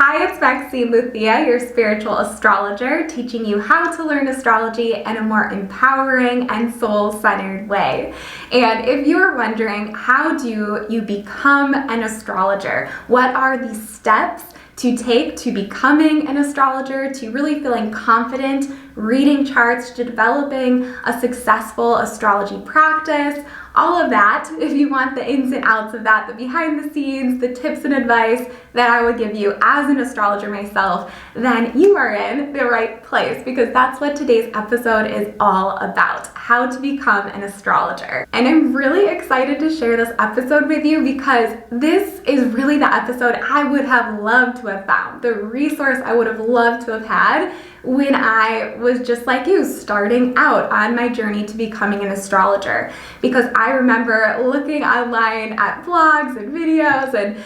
Hi, it's Maxine, your spiritual astrologer, teaching you how to learn astrology in a more empowering and soul-centered way. And if you're wondering, how do you become an astrologer? What are the steps to take to becoming an astrologer, to really feeling confident, reading charts, to developing a successful astrology practice, all of that, if you want the ins and outs of that, the behind the scenes, the tips and advice that I would give you as an astrologer myself, then you are in the right place, because that's what today's episode is all about, how to become an astrologer. And I'm really excited to share this episode with you because this is really the episode I would have loved to have found, the resource I would have loved to have had when I was just like you, starting out on my journey to becoming an astrologer. Because I remember looking online at blogs and videos and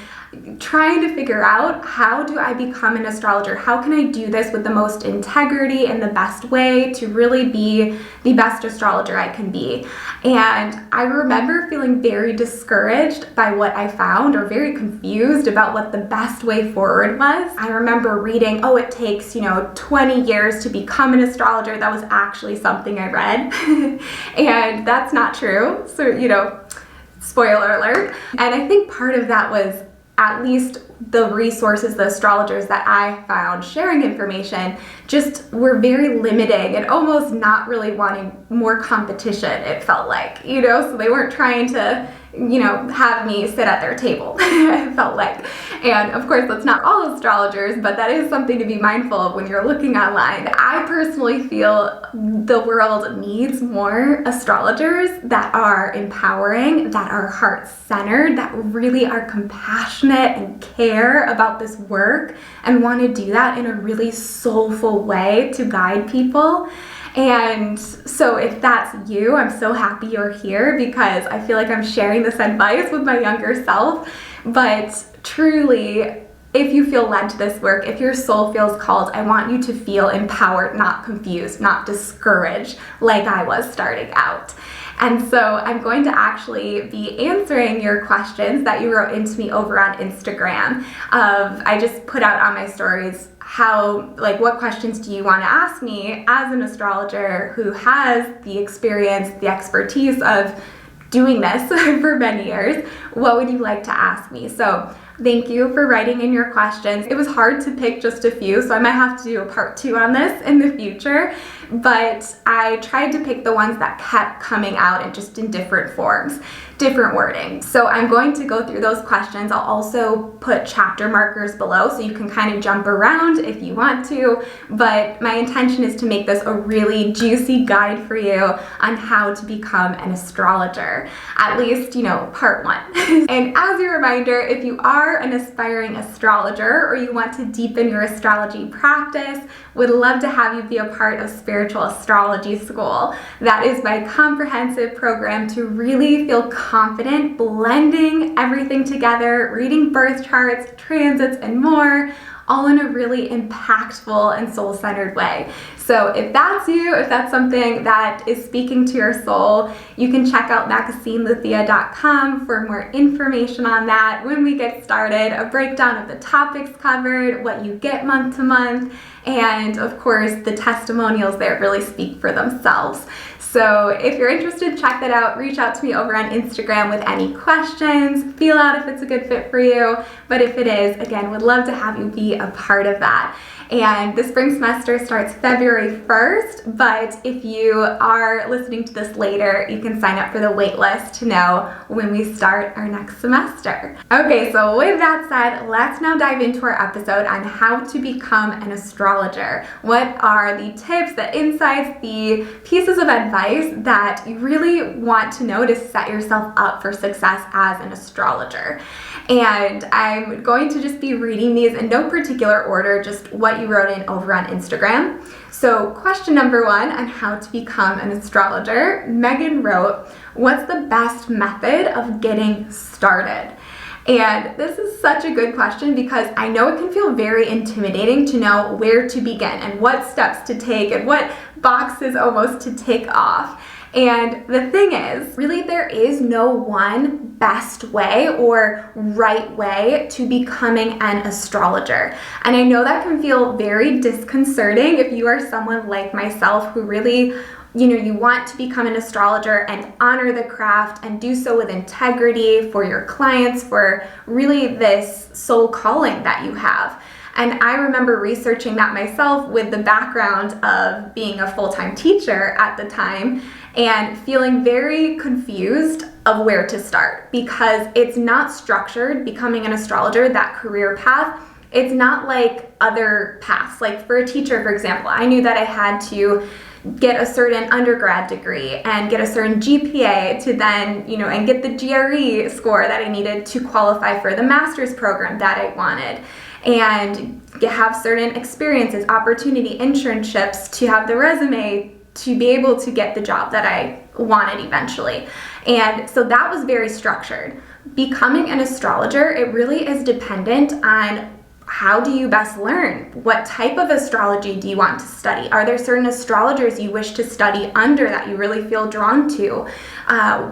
trying to figure out, how do I become an astrologer? How can I do this with the most integrity and the best way to really be the best astrologer I can be? And I remember feeling very discouraged by what I found, or very confused about what the best way forward was. I remember reading, it takes, 20 years to become an astrologer. That was actually something I read. And that's not true. So, spoiler alert. And I think part of that was, at least the resources, the astrologers that I found sharing information, just were very limiting and almost not really wanting more competition, it felt like, so they weren't trying to, have me sit at their table, it felt like. And of course, that's not all astrologers, but that is something to be mindful of when you're looking online. I personally feel the world needs more astrologers that are empowering, that are heart-centered, that really are compassionate and care about this work and want to do that in a really soulful way to guide people. And so if that's you, I'm so happy you're here, because I feel like I'm sharing this advice with my younger self. But truly, if you feel led to this work, if your soul feels called, I want you to feel empowered, not confused, not discouraged like I was starting out. And so I'm going to actually be answering your questions that you wrote into me over on Instagram. I just put out on my stories what questions do you want to ask me as an astrologer who has the experience, the expertise of doing this for many years. What would you like to ask me? So thank you for writing in your questions. It was hard to pick just a few, so I might have to do a part 2 on this in the future, but I tried to pick the ones that kept coming out and just in different forms, different wording. So I'm going to go through those questions. I'll also put chapter markers below so you can kind of jump around if you want to, but my intention is to make this a really juicy guide for you on how to become an astrologer, at least, part 1. And as a reminder, if you are an aspiring astrologer or you want to deepen your astrology practice, would love to have you be a part of Spiritual Astrology School. That is my comprehensive program to really feel confident blending everything together, reading birth charts, transits, and more, all in a really impactful and soul-centered way. So if that's you, if that's something that is speaking to your soul, you can check out MaxineLuthia.com for more information on that. When we get started, a breakdown of the topics covered, what you get month to month, and of course the testimonials there really speak for themselves. So if you're interested, check that out. Reach out to me over on Instagram with any questions. Feel out if it's a good fit for you. But if it is, again, would love to have you be a part of that. And the spring semester starts February 1st, but if you are listening to this later, you can sign up for the waitlist to know when we start our next semester. Okay, so with that said, let's now dive into our episode on how to become an astrologer. What are the tips, the insights, the pieces of advice that you really want to know to set yourself up for success as an astrologer? And I'm going to just be reading these in no particular order, just what you wrote in over on Instagram. So question number 1 on how to become an astrologer, Megan wrote, what's the best method of getting started? And this is such a good question because I know it can feel very intimidating to know where to begin and what steps to take and what boxes almost to tick off. And the thing is, really there is no one best way or right way to becoming an astrologer. And I know that can feel very disconcerting if you are someone like myself who really, you want to become an astrologer and honor the craft and do so with integrity for your clients, for really this soul calling that you have. And I remember researching that myself with the background of being a full-time teacher at the time and feeling very confused of where to start, because it's not structured. Becoming an astrologer, that career path, it's not like other paths. Like for a teacher, for example, I knew that I had to get a certain undergrad degree and get a certain GPA to then, and get the GRE score that I needed to qualify for the master's program that I wanted, and have certain experiences, opportunity, internships to have the resume to be able to get the job that I wanted eventually. And so that was very structured. Becoming an astrologer, it really is dependent on how do you best learn? What type of astrology do you want to study? Are there certain astrologers you wish to study under that you really feel drawn to?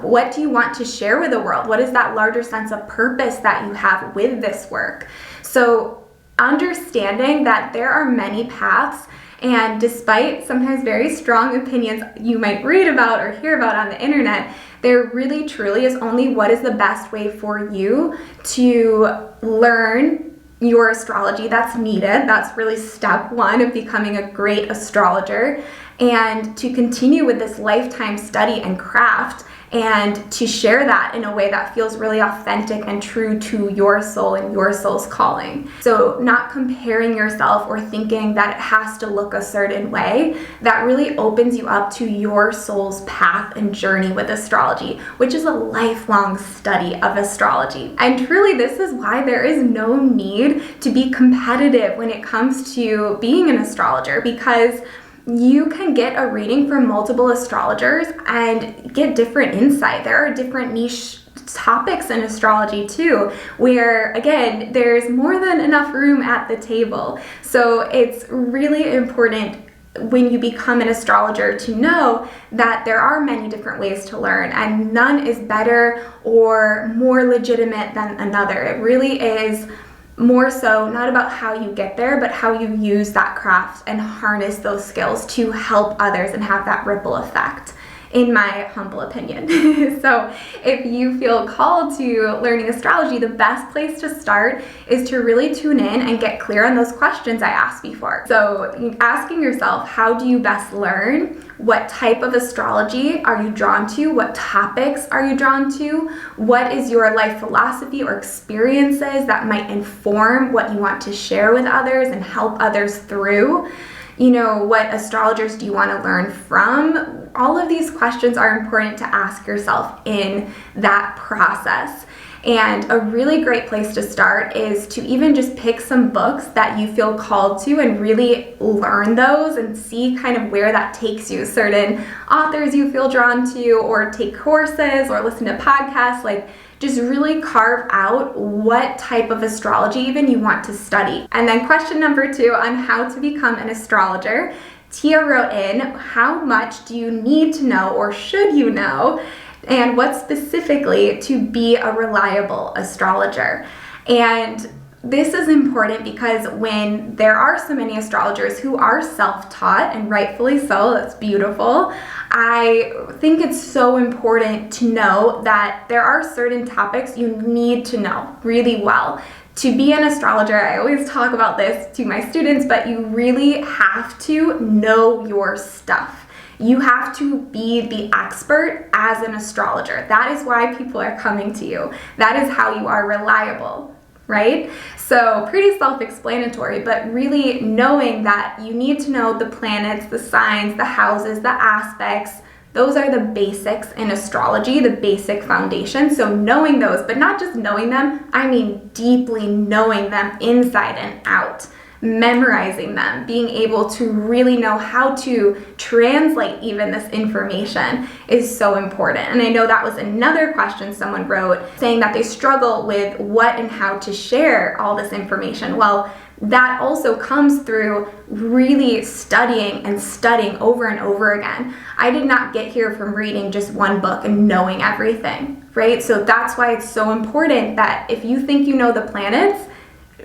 What do you want to share with the world? What is that larger sense of purpose that you have with this work? So understanding that there are many paths, and despite sometimes very strong opinions you might read about or hear about on the internet, there really truly is only what is the best way for you to learn your astrology that's needed. That's really step one of becoming a great astrologer, and to continue with this lifetime study and craft, and to share that in a way that feels really authentic and true to your soul and your soul's calling. So not comparing yourself or thinking that it has to look a certain way. That really opens you up to your soul's path and journey with astrology, which is a lifelong study of astrology. And truly, this is why there is no need to be competitive when it comes to being an astrologer, because you can get a reading from multiple astrologers and get different insight. There are different niche topics in astrology too, where again, there's more than enough room at the table. So it's really important when you become an astrologer to know that there are many different ways to learn, and none is better or more legitimate than another. It really is more so not about how you get there, but how you use that craft and harness those skills to help others and have that ripple effect, in my humble opinion. So if you feel called to learning astrology, the best place to start is to really tune in and get clear on those questions I asked before. So asking yourself, how do you best learn? What type of astrology are you drawn to? What topics are you drawn to? What is your life philosophy or experiences that might inform what you want to share with others and help others through? What astrologers do you want to learn from? All of these questions are important to ask yourself in that process. And a really great place to start is to even just pick some books that you feel called to and really learn those and see kind of where that takes you. Certain authors you feel drawn to, or take courses or listen to podcasts, like just really carve out what type of astrology even you want to study. And then question number 2 on how to become an astrologer, Tia wrote in, how much do you need to know or should you know, and what specifically to be a reliable astrologer? And this is important because when there are so many astrologers who are self-taught, and rightfully so, that's beautiful, I think it's so important to know that there are certain topics you need to know really well. To be an astrologer, I always talk about this to my students, but you really have to know your stuff. You have to be the expert as an astrologer. That is why people are coming to you. That is how you are reliable, right? So pretty self-explanatory, but really knowing that you need to know the planets, the signs, the houses, the aspects. Those are the basics in astrology, the basic foundation. So knowing those, but not just knowing them, I mean deeply knowing them inside and out. Memorizing them, being able to really know how to translate even this information is so important. And I know that was another question someone wrote, saying that they struggle with what and how to share all this information. Well, that also comes through really studying and studying over and over again. I did not get here from reading just one book and knowing everything, right? So that's why it's so important that if you think you know the planets,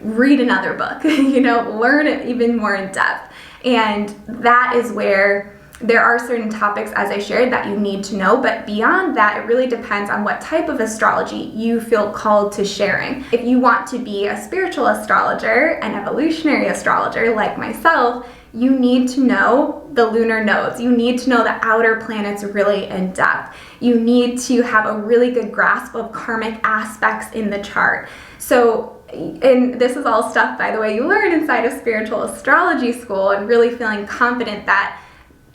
read another book, learn it even more in depth. And that is where there are certain topics, as I shared, that you need to know, but beyond that, it really depends on what type of astrology you feel called to sharing. If you want to be a spiritual astrologer, an evolutionary astrologer like myself, you need to know the lunar nodes. You need to know the outer planets really in depth. You need to have a really good grasp of karmic aspects in the chart. So, and this is all stuff, by the way, you learn inside of spiritual astrology school, and really feeling confident that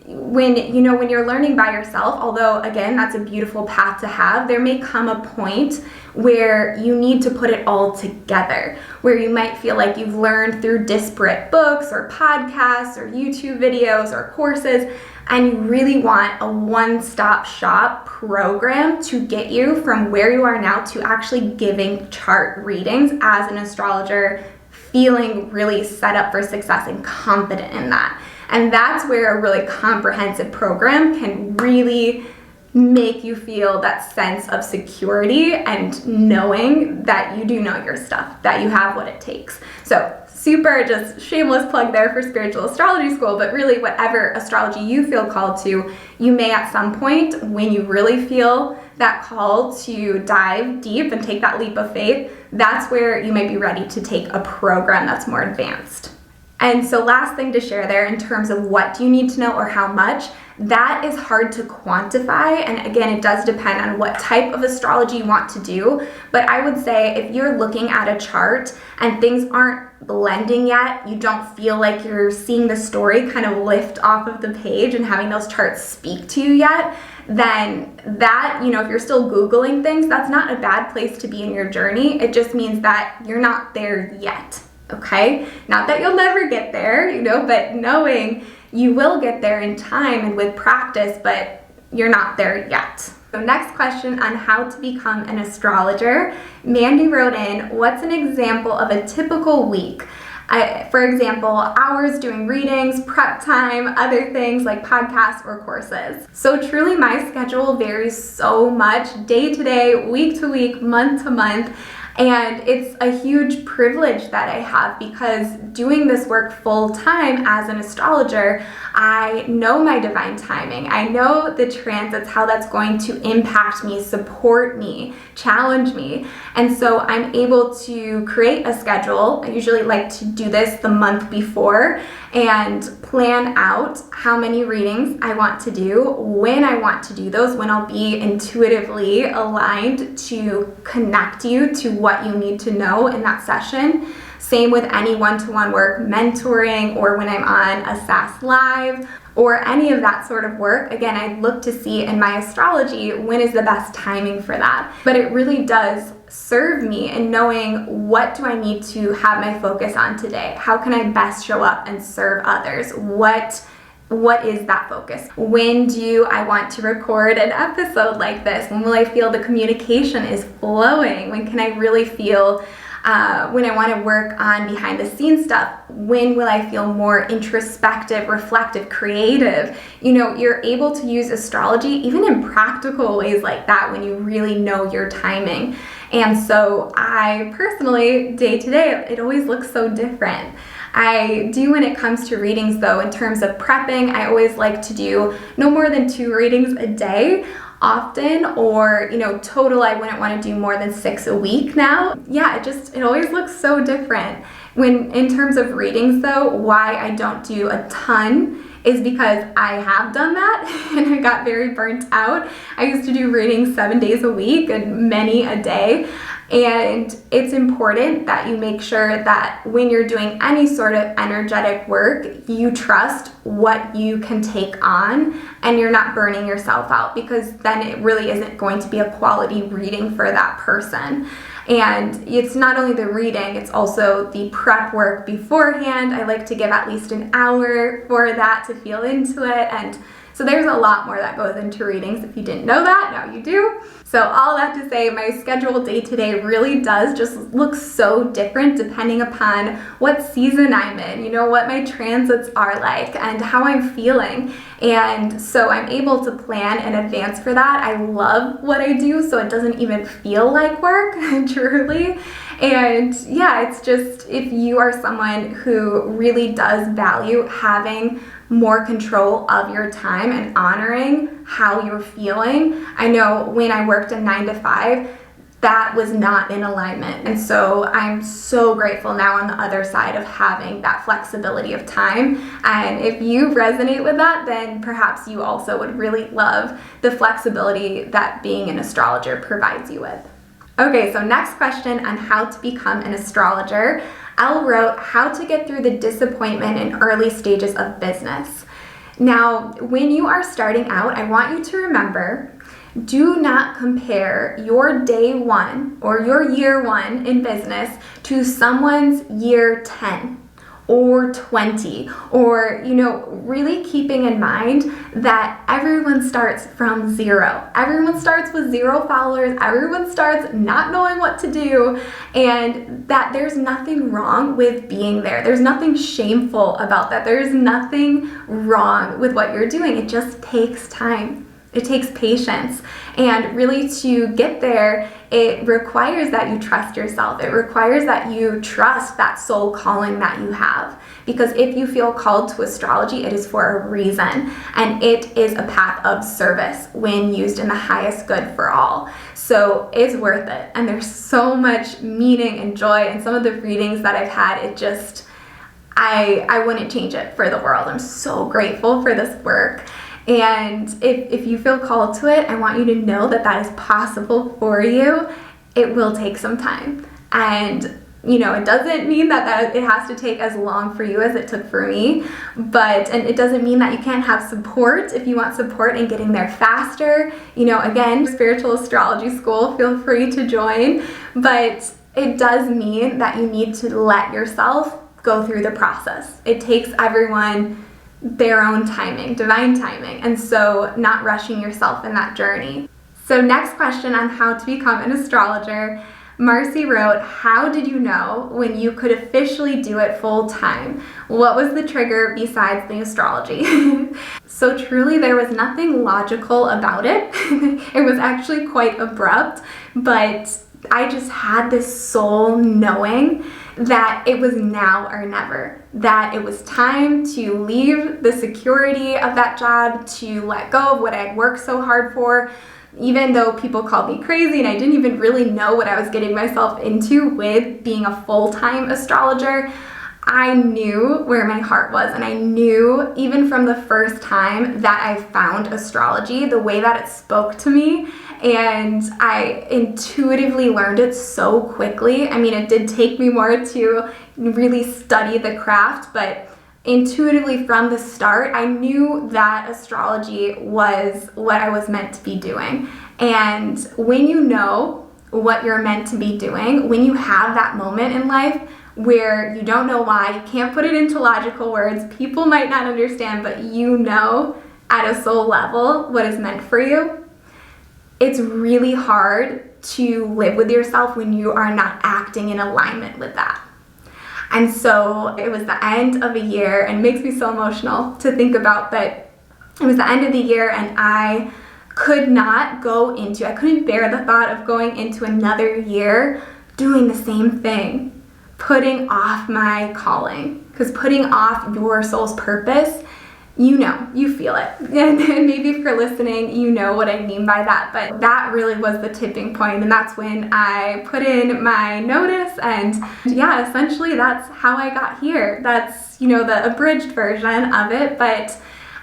when you're learning by yourself, although again, that's a beautiful path to have, there may come a point where you need to put it all together, where you might feel like you've learned through disparate books or podcasts or YouTube videos or courses, and you really want a one-stop shop program to get you from where you are now to actually giving chart readings as an astrologer, feeling really set up for success and confident in that. And that's where a really comprehensive program can really make you feel that sense of security and knowing that you do know your stuff, that you have what it takes. So super just shameless plug there for spiritual astrology school, but really whatever astrology you feel called to, you may at some point, when you really feel that call to dive deep and take that leap of faith, that's where you might be ready to take a program that's more advanced. And so last thing to share there in terms of what do you need to know or how much, that is hard to quantify. And again, it does depend on what type of astrology you want to do. But I would say if you're looking at a chart and things aren't blending yet, you don't feel like you're seeing the story kind of lift off of the page and having those charts speak to you yet, then that, if you're still Googling things, that's not a bad place to be in your journey. It just means that you're not there yet. Okay? Not that you'll never get there, but knowing you will get there in time and with practice, but you're not there yet. So next question on how to become an astrologer. Mandy wrote in, what's an example of a typical week? For example, hours doing readings, prep time, other things like podcasts or courses. So truly my schedule varies so much day to day, week to week, month to month. And it's a huge privilege that I have because doing this work full time as an astrologer, I know my divine timing. I know the transits, how that's going to impact me, support me, challenge me. And so I'm able to create a schedule. I usually like to do this the month before and plan out how many readings I want to do, when I want to do those, when I'll be intuitively aligned to connect you to what you need to know in that session. Same with any one-to-one work, mentoring, or when I'm on a SAS Live, or any of that sort of work. Again, I look to see in my astrology when is the best timing for that. But it really does serve me in knowing what do I need to have my focus on today? How can I best show up and serve others? What is that focus? When do I want to record an episode like this? When will I feel the communication is flowing? When can I really feel when I want to work on behind the scenes stuff? When will I feel more introspective, reflective, creative? You're able to use astrology even in practical ways like that when you really know your timing. And so I personally, day to day, it always looks so different. I do when it comes to readings though, in terms of prepping, I always like to do no more than 2 readings a day. Often, or total, I wouldn't want to do more than 6 a week now. Yeah, it always looks so different. When in terms of readings though, why I don't do a ton is because I have done that and I got very burnt out. I used to do readings 7 days a week and many a day. And it's important that you make sure that when you're doing any sort of energetic work, you trust what you can take on and you're not burning yourself out, because then it really isn't going to be a quality reading for that person. And it's not only the reading, it's also the prep work beforehand. I like to give at least an hour for that to feel into it. And So there's a lot more that goes into readings. If you didn't know that, now you do. So all that to say, my schedule day to day really does just look so different depending upon what season I'm in, what my transits are like and how I'm feeling. And so I'm able to plan in advance for that. I love what I do, so it doesn't even feel like work, truly. And yeah, it's just, if you are someone who really does value having more control of your time and honoring how you're feeling. I know when I worked a 9-to-5, that was not in alignment. And so I'm so grateful now on the other side of having that flexibility of time. And if you resonate with that, then perhaps you also would really love the flexibility that being an astrologer provides you with. Okay, so next question on how to become an astrologer. Elle wrote, how to get through the disappointment in early stages of business. Now, when you are starting out, I want you to remember, do not compare your day one or your year one in business to someone's year 10 or 20, or, really keeping in mind that everyone starts from zero. Everyone starts with 0 followers. Everyone starts not knowing what to do, and that there's nothing wrong with being there. There's nothing shameful about that. There's nothing wrong with what you're doing. It just takes time. It takes patience, and really to get there, it requires that you trust yourself. It requires that you trust that soul calling that you have. Because if you feel called to astrology, it is for a reason, and it is a path of service when used in the highest good for all. So it's worth it, and there's so much meaning and joy in some of the readings that I've had. It just, I wouldn't change it for the world. I'm so grateful for this work. And if you feel called to it, I want you to know that that is possible for you. It will take some time. And, it doesn't mean that it has to take as long for you as it took for me. And it doesn't mean that you can't have support if you want support in getting there faster. Again, Spiritual Astrology School, feel free to join. But it does mean that you need to let yourself go through the process. It takes everyone their own timing, divine timing, and so not rushing yourself in that journey. So next question on how to become an astrologer, Marcy wrote, how did you know when you could officially do it full time? What was the trigger besides the astrology? So truly there was nothing logical about it. It was actually quite abrupt, but I just had this soul knowing that it was now or never, that it was time to leave the security of that job, to let go of what I'd worked so hard for, even though people called me crazy and I didn't even really know what I was getting myself into with being a full-time astrologer. I knew where my heart was, and I knew even from the first time that I found astrology, the way that it spoke to me, and I intuitively learned it so quickly. I mean, it did take me more to really study the craft, but intuitively from the start, I knew that astrology was what I was meant to be doing. And when you know what you're meant to be doing, when you have that moment in life where you don't know why, you can't put it into logical words, people might not understand, but at a soul level what is meant for you, it's really hard to live with yourself when you are not acting in alignment with that. And so it was the end of a year, and it makes me so emotional to think about, but it was the end of the year, and I couldn't bear the thought of going into another year doing the same thing, putting off my calling. Because putting off your soul's purpose, you feel it. And maybe if you're listening, you know what I mean by that. But that really was the tipping point, and that's when I put in my notice, and yeah, essentially that's how I got here. That's, the abridged version of it, but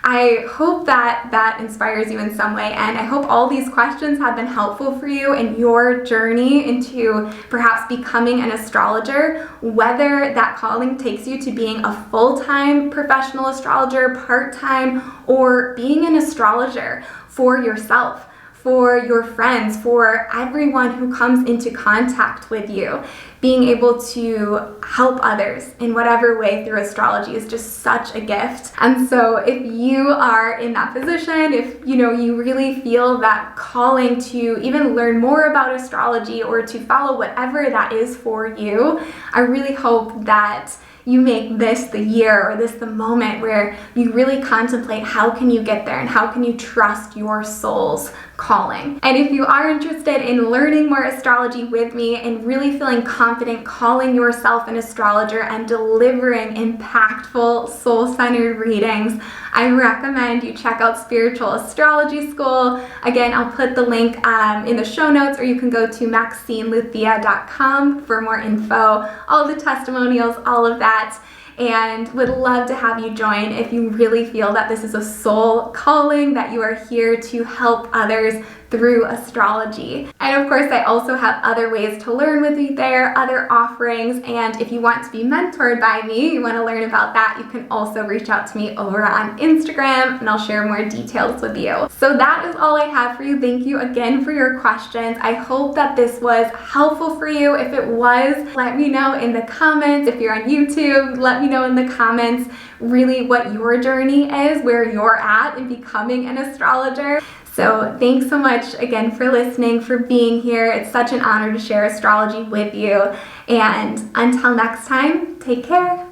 I hope that inspires you in some way, and I hope all these questions have been helpful for you in your journey into perhaps becoming an astrologer, whether that calling takes you to being a full-time professional astrologer, part-time, or being an astrologer for yourself, for your friends, for everyone who comes into contact with you. Being able to help others in whatever way through astrology is just such a gift. And so if you are in that position, if you really feel that calling to even learn more about astrology or to follow whatever that is for you, I really hope that you make this the year or this the moment where you really contemplate how can you get there and how can you trust your soul's calling. And if you are interested in learning more astrology with me and really feeling confident calling yourself an astrologer and delivering impactful soul-centered readings, I recommend you check out Spiritual Astrology School. Again, I'll put the link in the show notes, or you can go to MaxineLuthia.com for more info, all the testimonials, all of that. And would love to have you join if you really feel that this is a soul calling, that you are here to help others through astrology. And of course, I also have other ways to learn with me there, other offerings, and if you want to be mentored by me, you want to learn about that, you can also reach out to me over on Instagram and I'll share more details with you. So that is all I have for you. Thank you again for your questions. I hope that this was helpful for you. If it was, let me know in the comments. If you're on YouTube, let me know in the comments really what your journey is, where you're at in becoming an astrologer. So thanks so much again for listening, for being here. It's such an honor to share astrology with you. And until next time, take care.